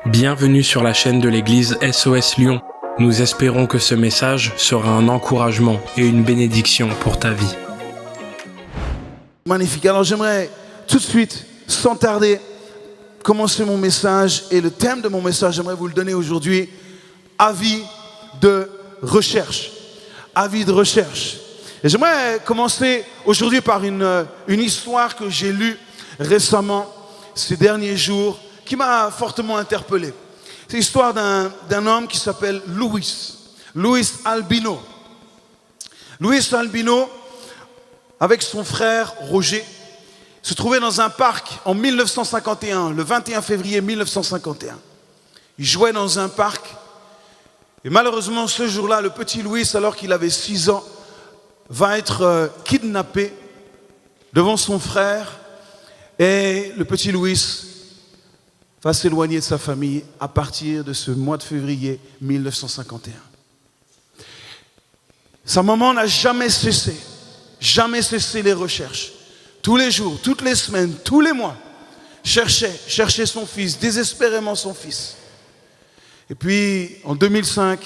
Bienvenue sur la chaîne de l'église SOS Lyon. Nous espérons que ce message sera un encouragement et une bénédiction pour ta vie. Magnifique. Alors j'aimerais tout de suite, sans tarder, commencer mon message. Et le thème de mon message, j'aimerais vous le donner aujourd'hui. Avis de recherche. Avis de recherche. Et j'aimerais commencer aujourd'hui par une histoire que j'ai lue récemment, ces derniers jours, qui m'a fortement interpellé. C'est l'histoire d'un homme qui s'appelle Luis Albino. Luis Albino, avec son frère Roger, se trouvait dans un parc en 1951, le 21 février 1951. Il jouait dans un parc et malheureusement ce jour-là, le petit Luis, alors qu'il avait 6 ans, va être kidnappé devant son frère et le petit Luis va s'éloigner de sa famille à partir de ce mois de février 1951. Sa maman n'a jamais cessé les recherches. Tous les jours, toutes les semaines, tous les mois, cherchait son fils, désespérément son fils. Et puis, en 2005,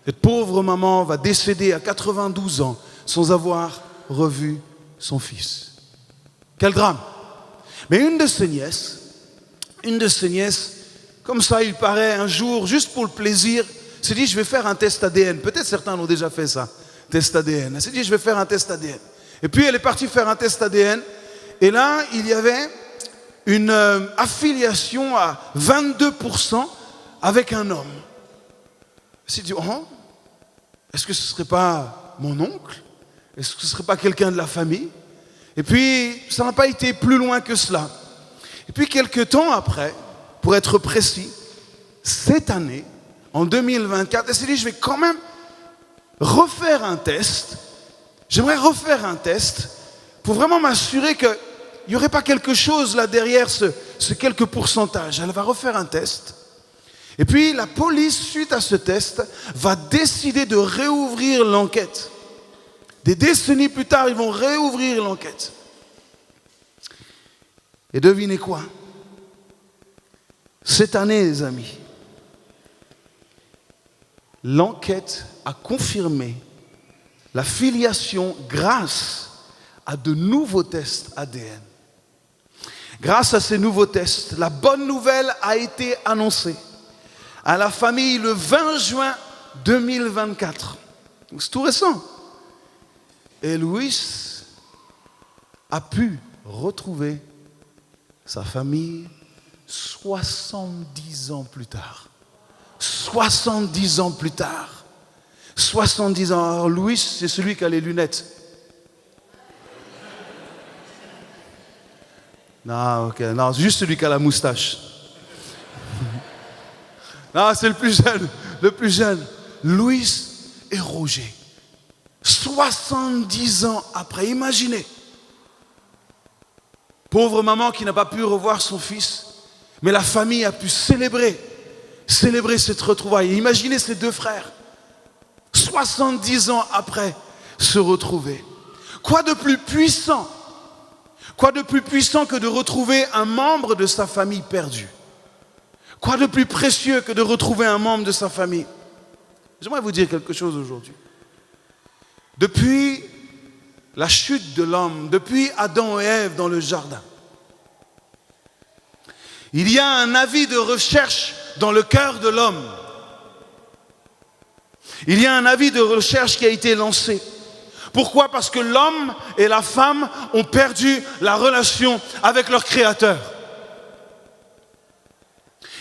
cette pauvre maman va décéder à 92 ans sans avoir revu son fils. Quel drame! Mais une de ses nièces, comme ça il paraît, un jour, juste pour le plaisir, s'est dit je vais faire un test ADN. Peut-être certains l'ont déjà fait ça, test ADN. Elle s'est dit je vais faire un test ADN. Et puis elle est partie faire un test ADN. Et là, il y avait une affiliation à 22% avec un homme. Elle s'est dit oh, est-ce que ce ne serait pas mon oncle? Est-ce que ce ne serait pas quelqu'un de la famille? Et puis, ça n'a pas été plus loin que cela. Et puis, quelques temps après, pour être précis, cette année, en 2024, elle s'est dit, je vais quand même refaire un test. J'aimerais refaire un test pour vraiment m'assurer qu'il n'y aurait pas quelque chose là derrière ce quelques pourcentages. Elle va refaire un test. Et puis, la police, suite à ce test, va décider de réouvrir l'enquête. Des décennies plus tard, ils vont réouvrir l'enquête. Et devinez quoi? Cette année, les amis, l'enquête a confirmé la filiation grâce à de nouveaux tests ADN. Grâce à ces nouveaux tests, la bonne nouvelle a été annoncée à la famille le 20 juin 2024. Donc c'est tout récent. Et Luis a pu retrouver sa famille 70 ans plus tard. 70 ans plus tard. 70 ans. Alors Luis, c'est celui qui a les lunettes. Non, ok. Non, c'est juste celui qui a la moustache. Non, c'est le plus jeune. Luis et Roger. 70 ans après, imaginez. Pauvre maman qui n'a pas pu revoir son fils, mais la famille a pu célébrer cette retrouvaille. Imaginez ces deux frères, 70 ans après, se retrouver. Quoi de plus puissant que de retrouver un membre de sa famille perdu? Quoi de plus précieux que de retrouver un membre de sa famille? J'aimerais vous dire quelque chose aujourd'hui. Depuis la chute de l'homme, depuis Adam et Ève dans le jardin, il y a un avis de recherche dans le cœur de l'homme. Il y a un avis de recherche qui a été lancé. Pourquoi? Parce que l'homme et la femme ont perdu la relation avec leur Créateur.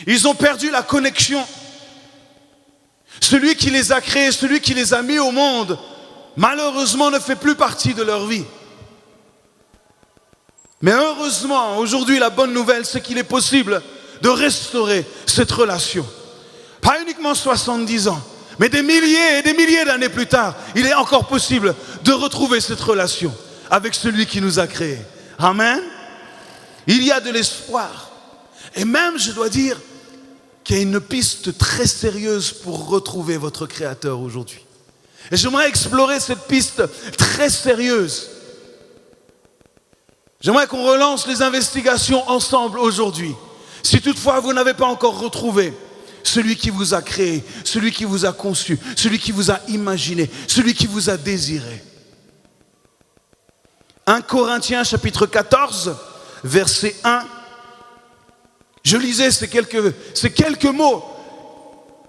Ils ont perdu la connexion. Celui qui les a créés, celui qui les a mis au monde, malheureusement, ne fait plus partie de leur vie. Mais heureusement, aujourd'hui, la bonne nouvelle, c'est qu'il est possible de restaurer cette relation. Pas uniquement 70 ans, mais des milliers et des milliers d'années plus tard, il est encore possible de retrouver cette relation avec celui qui nous a créés. Amen. Il y a de l'espoir. Et même, je dois dire, qu'il y a une piste très sérieuse pour retrouver votre Créateur aujourd'hui. Et j'aimerais explorer cette piste très sérieuse. J'aimerais qu'on relance les investigations ensemble aujourd'hui. Si toutefois vous n'avez pas encore retrouvé celui qui vous a créé, celui qui vous a conçu, celui qui vous a imaginé, celui qui vous a désiré. 1 Corinthiens chapitre 14, verset 1. Je lisais ces quelques mots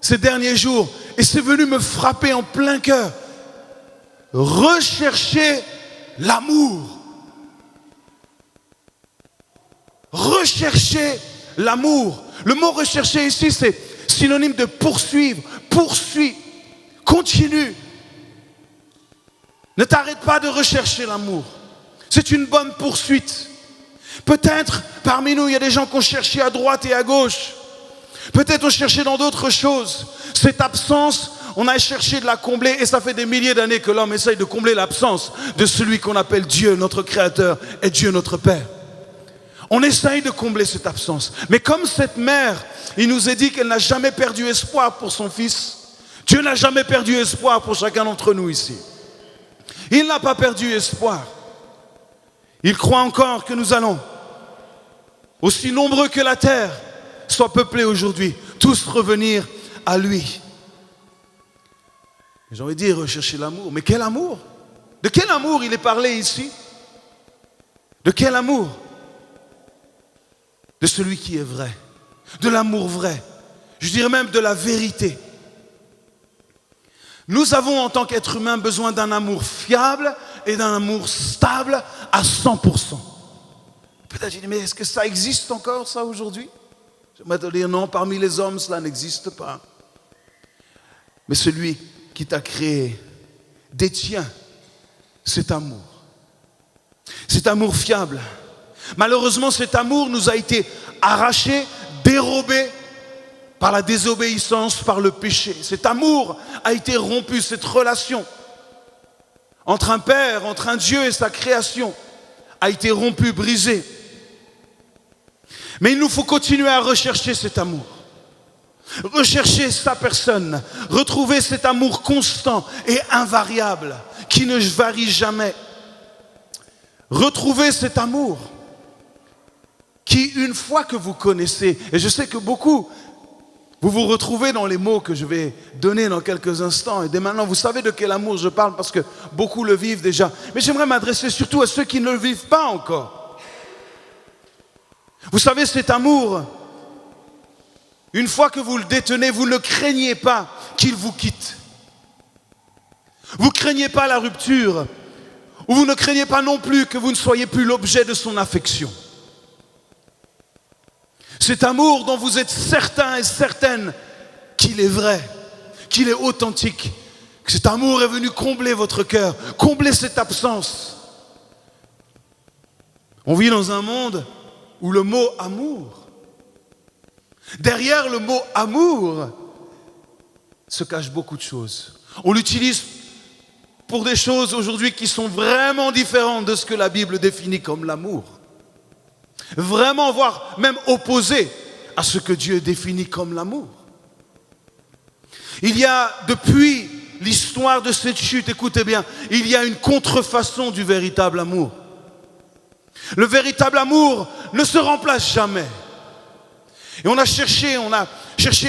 ces derniers jours et c'est venu me frapper en plein cœur. Recherchez l'amour. Recherchez l'amour. Le mot rechercher ici, c'est synonyme de poursuivre, poursuis, continue. Ne t'arrête pas de rechercher l'amour. C'est une bonne poursuite. Peut-être parmi nous, il y a des gens qui ont cherché à droite et à gauche. Peut-être ont cherché dans d'autres choses. Cette absence, on a cherché de la combler et ça fait des milliers d'années que l'homme essaye de combler l'absence de celui qu'on appelle Dieu, notre Créateur, et Dieu, notre Père. On essaye de combler cette absence. Mais comme cette mère, il nous est dit qu'elle n'a jamais perdu espoir pour son fils. Dieu n'a jamais perdu espoir pour chacun d'entre nous ici. Il n'a pas perdu espoir. Il croit encore que nous allons, aussi nombreux que la terre soit peuplée aujourd'hui, tous revenir à lui. J'ai envie de dire rechercher l'amour. Mais quel amour? De quel amour il est parlé ici? De quel amour? De celui qui est vrai, de l'amour vrai, je dirais même de la vérité. Nous avons en tant qu'être humain besoin d'un amour fiable et d'un amour stable à 100%. Peut-être tu dis, mais est-ce que ça existe encore ça aujourd'hui? J'aimerais te dire non, parmi les hommes cela n'existe pas. Mais celui qui t'a créé détient cet amour. Cet amour fiable. Malheureusement, cet amour nous a été arraché, dérobé par la désobéissance, par le péché. Cet amour a été rompu, cette relation entre un père, entre un Dieu et sa création a été rompue, brisée. Mais il nous faut continuer à rechercher cet amour. Rechercher sa personne, retrouver cet amour constant et invariable qui ne varie jamais. Retrouver cet amour qui, une fois que vous connaissez, et je sais que beaucoup, vous vous retrouvez dans les mots que je vais donner dans quelques instants, et dès maintenant, vous savez de quel amour je parle parce que beaucoup le vivent déjà. Mais j'aimerais m'adresser surtout à ceux qui ne le vivent pas encore. Vous savez, cet amour, une fois que vous le détenez, vous ne craignez pas qu'il vous quitte. Vous ne craignez pas la rupture, ou vous ne craignez pas non plus que vous ne soyez plus l'objet de son affection. Cet amour dont vous êtes certain et certaine qu'il est vrai, qu'il est authentique, que cet amour est venu combler votre cœur, combler cette absence. On vit dans un monde où le mot amour, derrière le mot amour, se cache beaucoup de choses. On l'utilise pour des choses aujourd'hui qui sont vraiment différentes de ce que la Bible définit comme l'amour. Vraiment, voire même opposé à ce que Dieu définit comme l'amour. Il y a, depuis l'histoire de cette chute, écoutez bien, il y a une contrefaçon du véritable amour. Le véritable amour ne se remplace jamais. Et on a cherché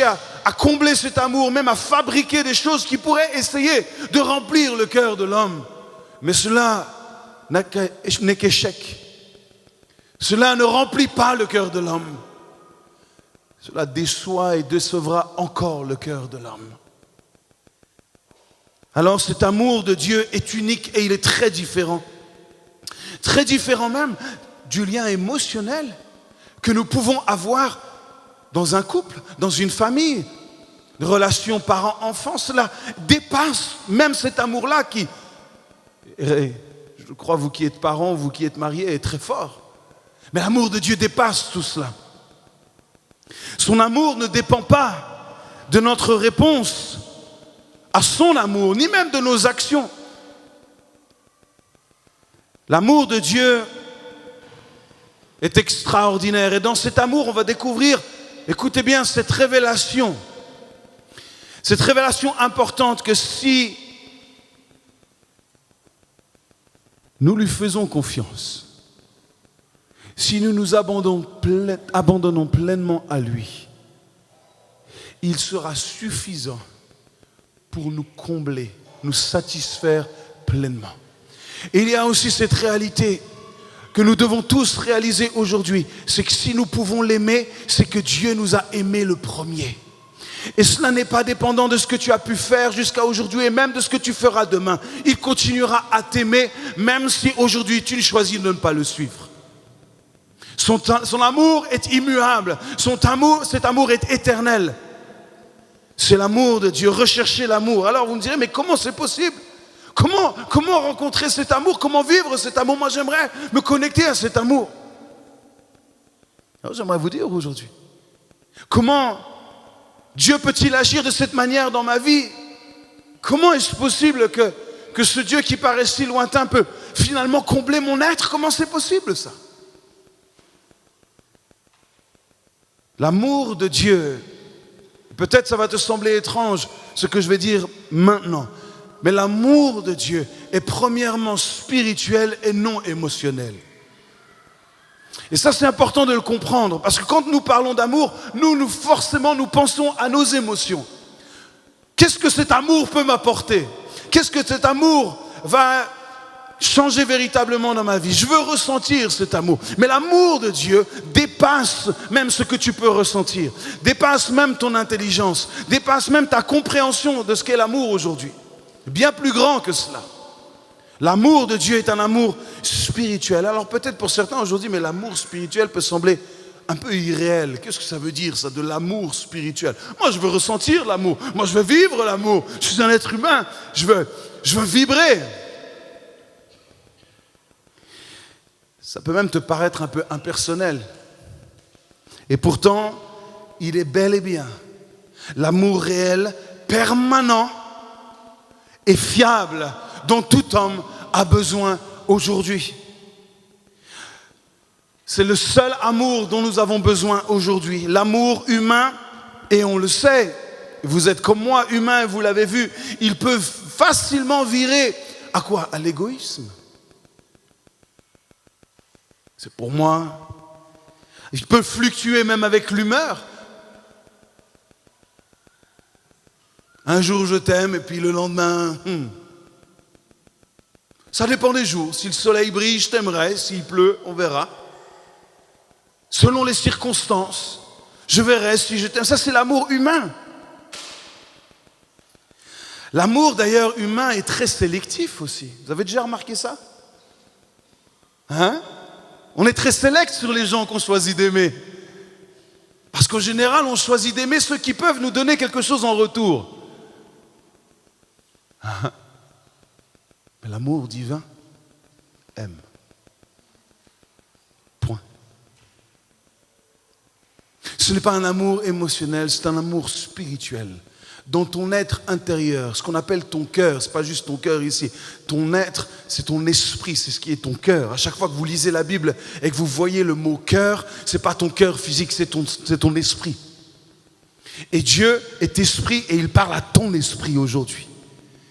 à combler cet amour, même à fabriquer des choses qui pourraient essayer de remplir le cœur de l'homme. Mais cela n'est qu'échec. Cela ne remplit pas le cœur de l'homme. Cela déçoit et décevra encore le cœur de l'homme. Alors cet amour de Dieu est unique et il est très différent. Très différent même du lien émotionnel que nous pouvons avoir dans un couple, dans une famille, de relations parents-enfants. Cela dépasse même cet amour-là qui, je crois, vous qui êtes parents, vous qui êtes mariés, est très fort. Mais l'amour de Dieu dépasse tout cela. Son amour ne dépend pas de notre réponse à son amour, ni même de nos actions. L'amour de Dieu est extraordinaire. Et dans cet amour, on va découvrir, écoutez bien, cette révélation importante que si nous lui faisons confiance, si nous nous abandonnons pleinement à lui, il sera suffisant pour nous combler, nous satisfaire pleinement. Et il y a aussi cette réalité que nous devons tous réaliser aujourd'hui, c'est que si nous pouvons l'aimer, c'est que Dieu nous a aimés le premier. Et cela n'est pas dépendant de ce que tu as pu faire jusqu'à aujourd'hui et même de ce que tu feras demain. Il continuera à t'aimer même si aujourd'hui tu choisis de ne pas le suivre. Son amour est immuable, cet amour est éternel. C'est l'amour de Dieu, rechercher l'amour. Alors vous me direz, mais comment c'est possible ? Comment rencontrer cet amour ? Comment vivre cet amour ? Moi j'aimerais me connecter à cet amour. Alors j'aimerais vous dire aujourd'hui, comment Dieu peut-il agir de cette manière dans ma vie ? Comment est-ce possible que ce Dieu qui paraît si lointain peut finalement combler mon être ? Comment c'est possible ça ? L'amour de Dieu, peut-être ça va te sembler étrange ce que je vais dire maintenant, mais l'amour de Dieu est premièrement spirituel et non émotionnel. Et ça c'est important de le comprendre, parce que quand nous parlons d'amour, forcément nous pensons à nos émotions. Qu'est-ce que cet amour peut m'apporter ? Qu'est-ce que cet amour va changer véritablement dans ma vie ? Je veux ressentir cet amour. Mais l'amour de Dieu dépasse même ce que tu peux ressentir, dépasse même ton intelligence, dépasse même ta compréhension de ce qu'est l'amour aujourd'hui. Bien plus grand que cela. L'amour de Dieu est un amour spirituel. Alors peut-être pour certains aujourd'hui, mais l'amour spirituel peut sembler un peu irréel. Qu'est-ce que ça veut dire ça, de l'amour spirituel ? Moi je veux ressentir l'amour, moi je veux vivre l'amour. Je suis un être humain, je veux vibrer. Ça peut même te paraître un peu impersonnel. Et pourtant, il est bel et bien l'amour réel, permanent et fiable dont tout homme a besoin aujourd'hui. C'est le seul amour dont nous avons besoin aujourd'hui. L'amour humain, et on le sait, vous êtes comme moi, humain, vous l'avez vu, il peut facilement virer à quoi ? À l'égoïsme. C'est pour moi. Il peut fluctuer même avec l'humeur. Un jour je t'aime et puis le lendemain, Ça dépend des jours. Si le soleil brille, je t'aimerai. S'il pleut, on verra. Selon les circonstances, je verrai si je t'aime. Ça, c'est l'amour humain. L'amour, d'ailleurs, humain est très sélectif aussi. Vous avez déjà remarqué ça ? On est très sélect sur les gens qu'on choisit d'aimer. Parce qu'en général, on choisit d'aimer ceux qui peuvent nous donner quelque chose en retour. Mais l'amour divin aime. Point. Ce n'est pas un amour émotionnel, c'est un amour spirituel. Dans ton être intérieur, ce qu'on appelle ton cœur, c'est pas juste ton cœur ici. Ton être, c'est ton esprit, c'est ce qui est ton cœur. À chaque fois que vous lisez la Bible et que vous voyez le mot cœur, c'est pas ton cœur physique, c'est ton esprit. Et Dieu est esprit et il parle à ton esprit aujourd'hui.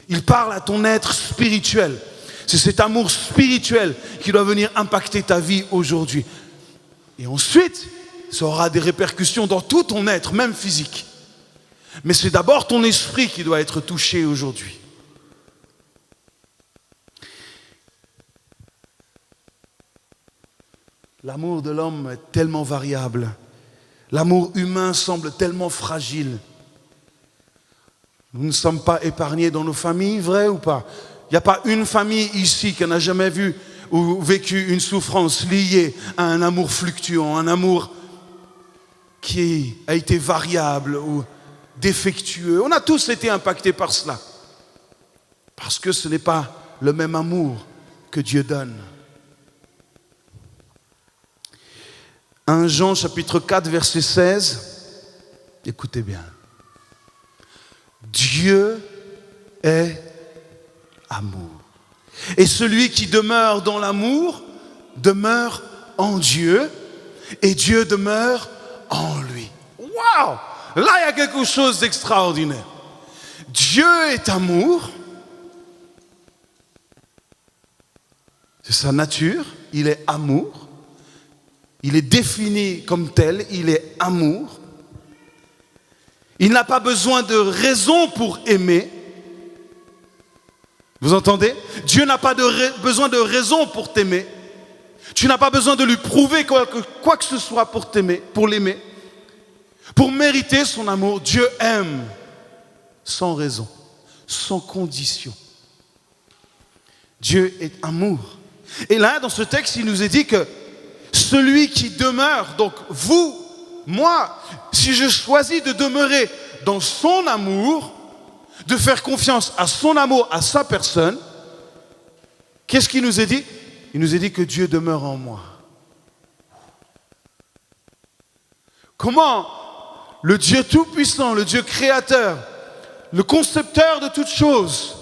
Il parle à ton être spirituel. C'est cet amour spirituel qui doit venir impacter ta vie aujourd'hui. Et ensuite, ça aura des répercussions dans tout ton être, même physique. Mais c'est d'abord ton esprit qui doit être touché aujourd'hui. L'amour de l'homme est tellement variable. L'amour humain semble tellement fragile. Nous ne sommes pas épargnés dans nos familles, vrai ou pas ? Il n'y a pas une famille ici qui n'a jamais vu ou vécu une souffrance liée à un amour fluctuant, un amour qui a été variable ou défectueux. On a tous été impactés par cela. Parce que ce n'est pas le même amour que Dieu donne. 1 Jean chapitre 4 verset 16. Écoutez bien. Dieu est amour. Et celui qui demeure dans l'amour demeure en Dieu et Dieu demeure en lui. Waouh! Là, il y a quelque chose d'extraordinaire. Dieu est amour. C'est sa nature. Il est amour. Il est défini comme tel, il est amour. Il n'a pas besoin de raison pour aimer. Vous entendez? Dieu n'a pas besoin de raison pour t'aimer. Tu n'as pas besoin de lui prouver quoi que ce soit pour t'aimer, pour l'aimer. Pour mériter son amour, Dieu aime sans raison, sans condition. Dieu est amour. Et là, dans ce texte, il nous est dit que celui qui demeure, donc vous, moi, si je choisis de demeurer dans son amour, de faire confiance à son amour, à sa personne, qu'est-ce qu'il nous est dit? Il nous est dit que Dieu demeure en moi. Comment le Dieu tout-puissant, le Dieu créateur, le concepteur de toutes choses,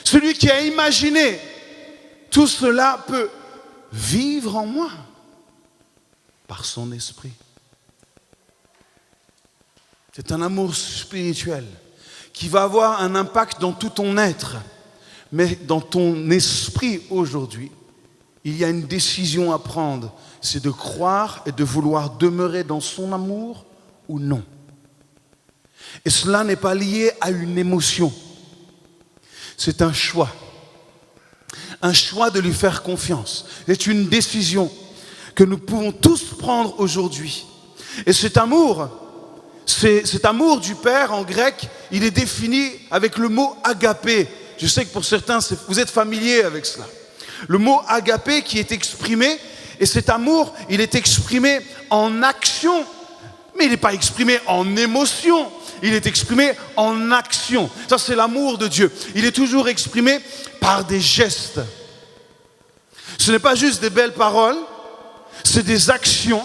celui qui a imaginé tout cela peut vivre en moi par son esprit? C'est un amour spirituel qui va avoir un impact dans tout ton être. Mais dans ton esprit aujourd'hui, il y a une décision à prendre. C'est de croire et de vouloir demeurer dans son amour ou non. Et cela n'est pas lié à une émotion. C'est un choix. Un choix de lui faire confiance. C'est une décision que nous pouvons tous prendre aujourd'hui. Et cet amour du Père en grec, il est défini avec le mot agapé. Je sais que pour certains, vous êtes familiers avec cela. Le mot agapé qui est exprimé, et cet amour, il est exprimé en action, mais il n'est pas exprimé en émotion, il est exprimé en action. Ça, c'est l'amour de Dieu. Il est toujours exprimé par des gestes. Ce n'est pas juste des belles paroles, c'est des actions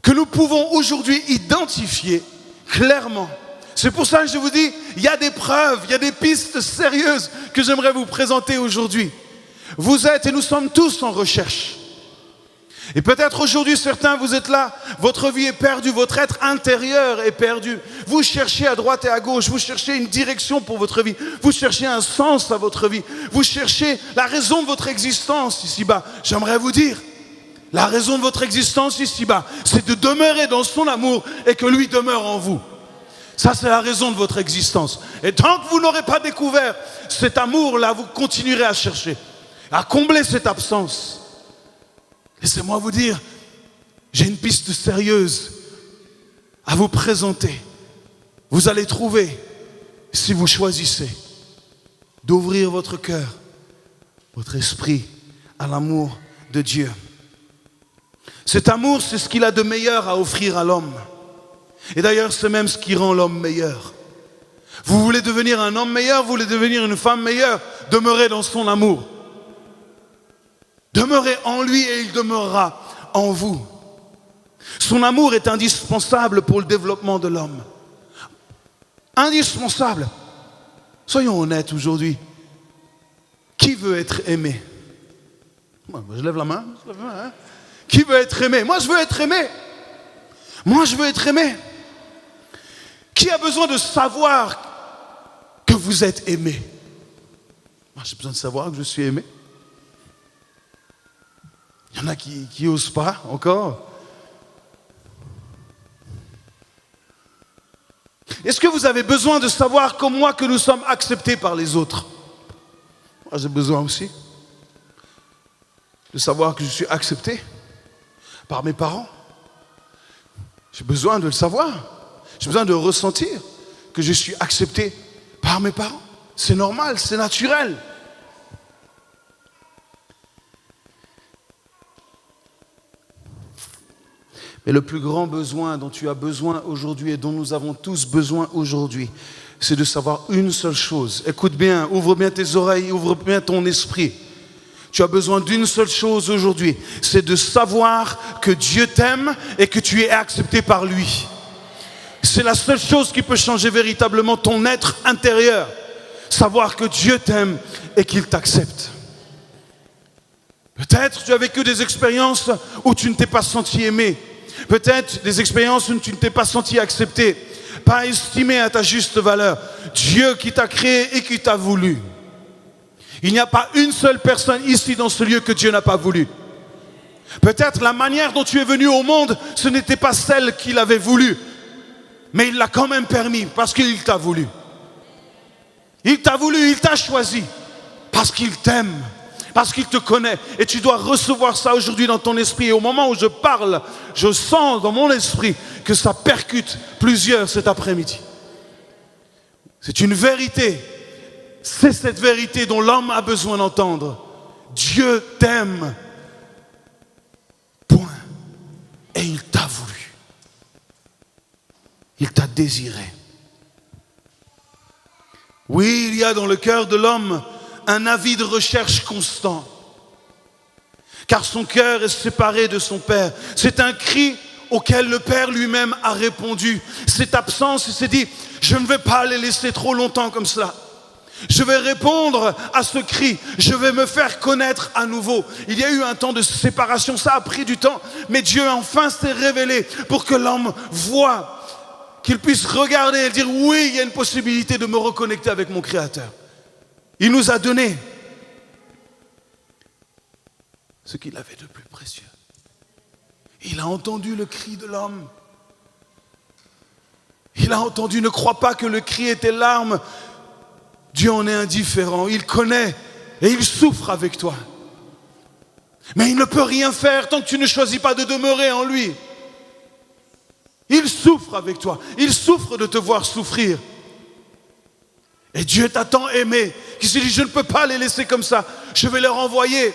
que nous pouvons aujourd'hui identifier clairement. C'est pour ça que je vous dis, il y a des preuves, il y a des pistes sérieuses que j'aimerais vous présenter aujourd'hui. Vous êtes et nous sommes tous en recherche. Et peut-être aujourd'hui, certains, vous êtes là, votre vie est perdue, votre être intérieur est perdu. Vous cherchez à droite et à gauche, vous cherchez une direction pour votre vie, vous cherchez un sens à votre vie, vous cherchez la raison de votre existence ici-bas. J'aimerais vous dire, la raison de votre existence ici-bas, c'est de demeurer dans son amour et que lui demeure en vous. Ça, c'est la raison de votre existence. Et tant que vous n'aurez pas découvert cet amour-là, vous continuerez à chercher, à combler cette absence. Laissez-moi vous dire, j'ai une piste sérieuse à vous présenter. Vous allez trouver, si vous choisissez, d'ouvrir votre cœur, votre esprit à l'amour de Dieu. Cet amour, c'est ce qu'il a de meilleur à offrir à l'homme. Et d'ailleurs, c'est même ce qui rend l'homme meilleur. Vous voulez devenir un homme meilleur, vous voulez devenir une femme meilleure, demeurez dans son amour. Demeurez en lui et il demeurera en vous. Son amour est indispensable pour le développement de l'homme. Indispensable. Soyons honnêtes aujourd'hui. Qui veut être aimé? Moi, je lève la main. Hein? Qui veut être aimé? Moi, je veux être aimé. Moi, je veux être aimé. Qui a besoin de savoir que vous êtes aimé? Moi, j'ai besoin de savoir que je suis aimé. Il y en a qui n'osent pas encore. Est-ce que vous avez besoin de savoir comme moi que nous sommes acceptés par les autres? Moi, j'ai besoin aussi de savoir que je suis accepté par mes parents. J'ai besoin de le savoir. J'ai besoin de ressentir que je suis accepté par mes parents. C'est normal, c'est naturel. Mais le plus grand besoin dont tu as besoin aujourd'hui et dont nous avons tous besoin aujourd'hui, c'est de savoir une seule chose. Écoute bien, ouvre bien tes oreilles, ouvre bien ton esprit. Tu as besoin d'une seule chose aujourd'hui, c'est de savoir que Dieu t'aime et que tu es accepté par lui. C'est la seule chose qui peut changer véritablement ton être intérieur. Savoir que Dieu t'aime et qu'il t'accepte. Peut-être tu as vécu des expériences où tu ne t'es pas senti aimé. Peut-être des expériences où tu ne t'es pas senti accepté, pas estimé à ta juste valeur. Dieu qui t'a créé et qui t'a voulu. Il n'y a pas une seule personne ici dans ce lieu que Dieu n'a pas voulu. Peut-être la manière dont tu es venu au monde, ce n'était pas celle qu'il avait voulu. Mais il l'a quand même permis parce qu'il t'a voulu. Il t'a voulu, il t'a choisi parce qu'il t'aime, parce qu'il te connaît. Et tu dois recevoir ça aujourd'hui dans ton esprit. Et au moment où je parle, je sens dans mon esprit que ça percute plusieurs cet après-midi. C'est une vérité. C'est cette vérité dont l'homme a besoin d'entendre. Dieu t'aime. Point. Et il t'a voulu. Il t'a désiré. Oui, il y a dans le cœur de l'homme un avis de recherche constant. Car son cœur est séparé de son Père. C'est un cri auquel le Père lui-même a répondu. Cette absence, il s'est dit, je ne vais pas les laisser trop longtemps comme cela. Je vais répondre à ce cri, je vais me faire connaître à nouveau. Il y a eu un temps de séparation, ça a pris du temps, mais Dieu enfin s'est révélé pour que l'homme voie, qu'il puisse regarder et dire, oui, il y a une possibilité de me reconnecter avec mon Créateur. Il nous a donné ce qu'il avait de plus précieux. Il a entendu le cri de l'homme. Il a entendu, ne crois pas que le cri était larmes. Dieu en est indifférent, il connaît et il souffre avec toi. Mais il ne peut rien faire tant que tu ne choisis pas de demeurer en lui. Il souffre avec toi, il souffre de te voir souffrir. Et Dieu t'a tant aimé qu'il s'est dit, je ne peux pas les laisser comme ça. Je vais leur envoyer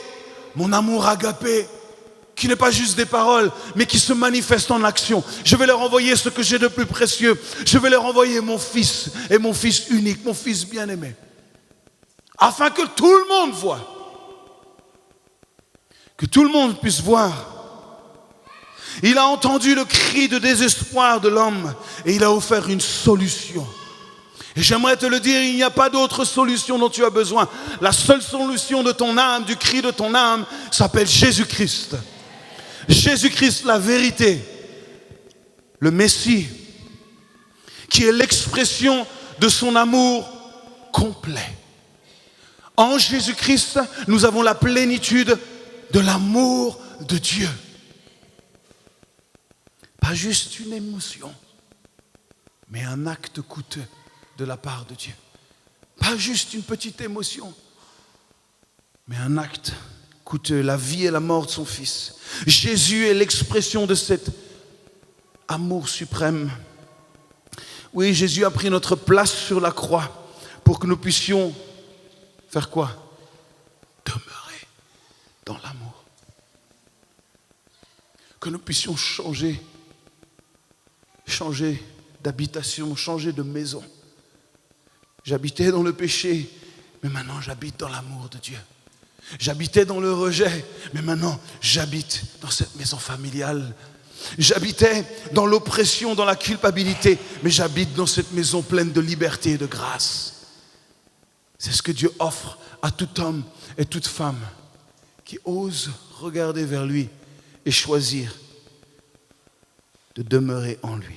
mon amour agapé, qui n'est pas juste des paroles, mais qui se manifeste en action. Je vais leur envoyer ce que j'ai de plus précieux. Je vais leur envoyer mon fils, et mon fils unique, mon fils bien-aimé. Afin que tout le monde voie. Que tout le monde puisse voir. Il a entendu le cri de désespoir de l'homme, et il a offert une solution. Et j'aimerais te le dire, il n'y a pas d'autre solution dont tu as besoin. La seule solution de ton âme, du cri de ton âme, s'appelle Jésus-Christ. Jésus-Christ, la vérité, le Messie, qui est l'expression de son amour complet. En Jésus-Christ, nous avons la plénitude de l'amour de Dieu. Pas juste une émotion, mais un acte coûteux de la part de Dieu. Pas juste une petite émotion, mais un acte coûteux, la vie et la mort de son Fils. Jésus est l'expression de cet amour suprême. Oui, Jésus a pris notre place sur la croix pour que nous puissions faire quoi? Demeurer dans l'amour. Que nous puissions changer d'habitation, changer de maison. J'habitais dans le péché, mais maintenant j'habite dans l'amour de Dieu. J'habitais dans le rejet, mais maintenant j'habite dans cette maison familiale. J'habitais dans l'oppression, dans la culpabilité, mais j'habite dans cette maison pleine de liberté et de grâce. C'est ce que Dieu offre à tout homme et toute femme qui ose regarder vers lui et choisir de demeurer en lui.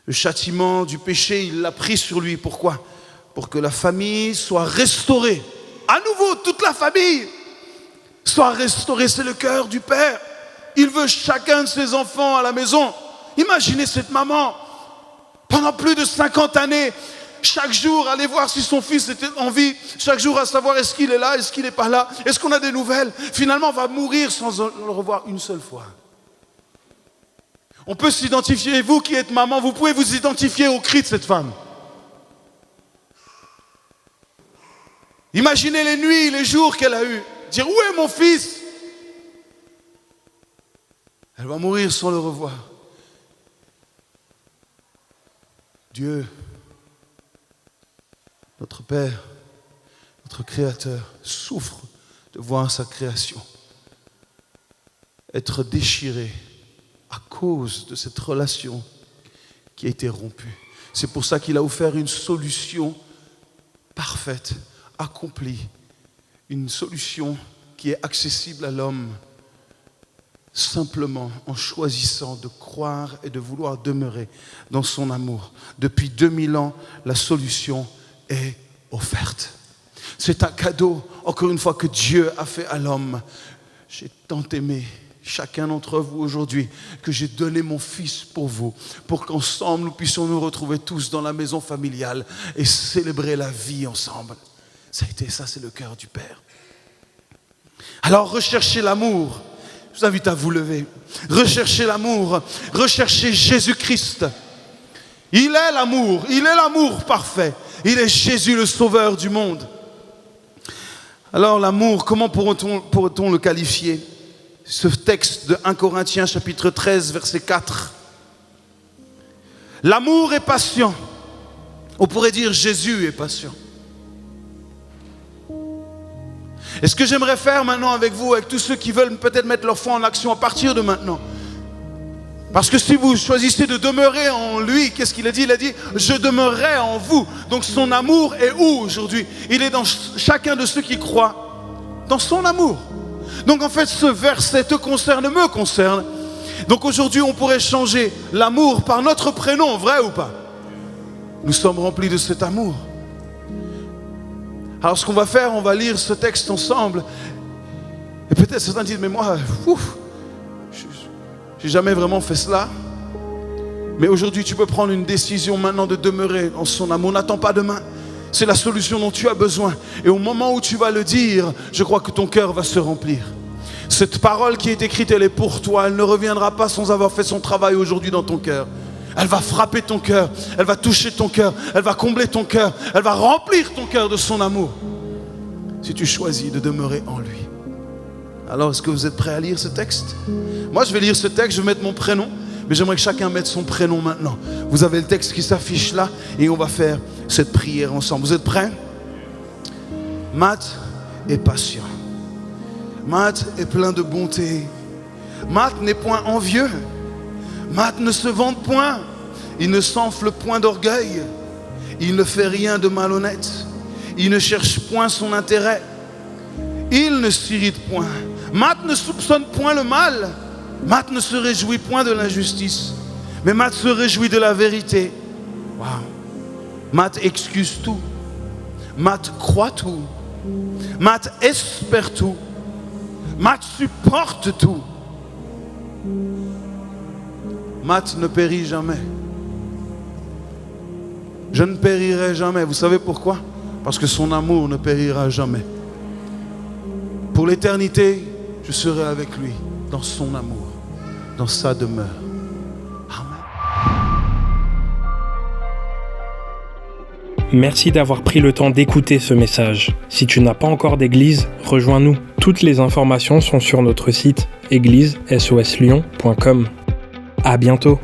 Le châtiment du péché, il l'a pris sur lui. Pourquoi? Pour que la famille soit restaurée. À nouveau, toute la famille soit restaurée. C'est le cœur du Père. Il veut chacun de ses enfants à la maison. Imaginez cette maman, pendant plus de 50 années, chaque jour, aller voir si son fils était en vie, chaque jour à savoir est-ce qu'il est là, est-ce qu'il n'est pas là, est-ce qu'on a des nouvelles. Finalement, on va mourir sans le revoir une seule fois. On peut s'identifier, vous qui êtes maman, vous pouvez vous identifier au cri de cette femme. Imaginez les nuits, les jours qu'elle a eus. Dire, où est mon fils? Elle va mourir sans le revoir. Dieu, notre Père, notre Créateur, souffre de voir sa création être déchirée à cause de cette relation qui a été rompue. C'est pour ça qu'il a offert une solution parfaite, accomplie, une solution qui est accessible à l'homme simplement en choisissant de croire et de vouloir demeurer dans son amour. Depuis 2000 ans, la solution est offerte. C'est un cadeau, encore une fois, que Dieu a fait à l'homme. j'ai tant aimé chacun d'entre vous aujourd'hui que j'ai donné mon Fils pour vous, pour qu'ensemble nous puissions nous retrouver tous dans la maison familiale et célébrer la vie ensemble. Ça a été ça, c'est le cœur du Père. Alors recherchez l'amour. Je vous invite à vous lever. Recherchez l'amour. Recherchez Jésus-Christ. Il est l'amour parfait. Il est Jésus le sauveur du monde. Alors l'amour, comment pourrait-on le qualifier? Ce texte de 1 Corinthiens chapitre 13 verset 4. L'amour est patient. On pourrait dire Jésus est patient. Et ce que j'aimerais faire maintenant avec vous, avec tous ceux qui veulent peut-être mettre leur foi en action à partir de maintenant. Parce que si vous choisissez de demeurer en lui, qu'est-ce qu'il a dit? Il a dit, je demeurerai en vous. Donc son amour est où aujourd'hui? Il est dans chacun de ceux qui croient, dans son amour. Donc en fait, ce verset te concerne, me concerne. Donc aujourd'hui, on pourrait changer l'amour par notre prénom, vrai ou pas? Nous sommes remplis de cet amour. Alors ce qu'on va faire, on va lire ce texte ensemble. Et peut-être certains disent, mais moi, j'ai jamais vraiment fait cela. Mais aujourd'hui, tu peux prendre une décision maintenant de demeurer en son amour. N'attends pas demain. C'est la solution dont tu as besoin. Et au moment où tu vas le dire, je crois que ton cœur va se remplir. Cette parole qui est écrite, elle est pour toi. Elle ne reviendra pas sans avoir fait son travail aujourd'hui dans ton cœur. Elle va frapper ton cœur, elle va toucher ton cœur, elle va combler ton cœur, elle va remplir ton cœur de son amour. Si tu choisis de demeurer en lui. Alors, est-ce que vous êtes prêts à lire ce texte? Moi, je vais lire ce texte, je vais mettre mon prénom, mais j'aimerais que chacun mette son prénom maintenant. Vous avez le texte qui s'affiche là et on va faire cette prière ensemble. Vous êtes prêts? Matt est patient. Matt est plein de bonté. Matt n'est point envieux. Matt ne se vante point, il ne s'enfle point d'orgueil, il ne fait rien de malhonnête, il ne cherche point son intérêt, il ne s'irrite point. Matt ne soupçonne point le mal, Matt ne se réjouit point de l'injustice, mais Matt se réjouit de la vérité. Wow. Matt excuse tout, Matt croit tout, Matt espère tout, Matt supporte tout. Matt ne périt jamais. Je ne périrai jamais. Vous savez pourquoi? Parce que son amour ne périra jamais. Pour l'éternité, je serai avec lui dans son amour, dans sa demeure. Amen. Merci d'avoir pris le temps d'écouter ce message. Si tu n'as pas encore d'église, rejoins-nous. Toutes les informations sont sur notre site église-soslyon.com. À bientôt.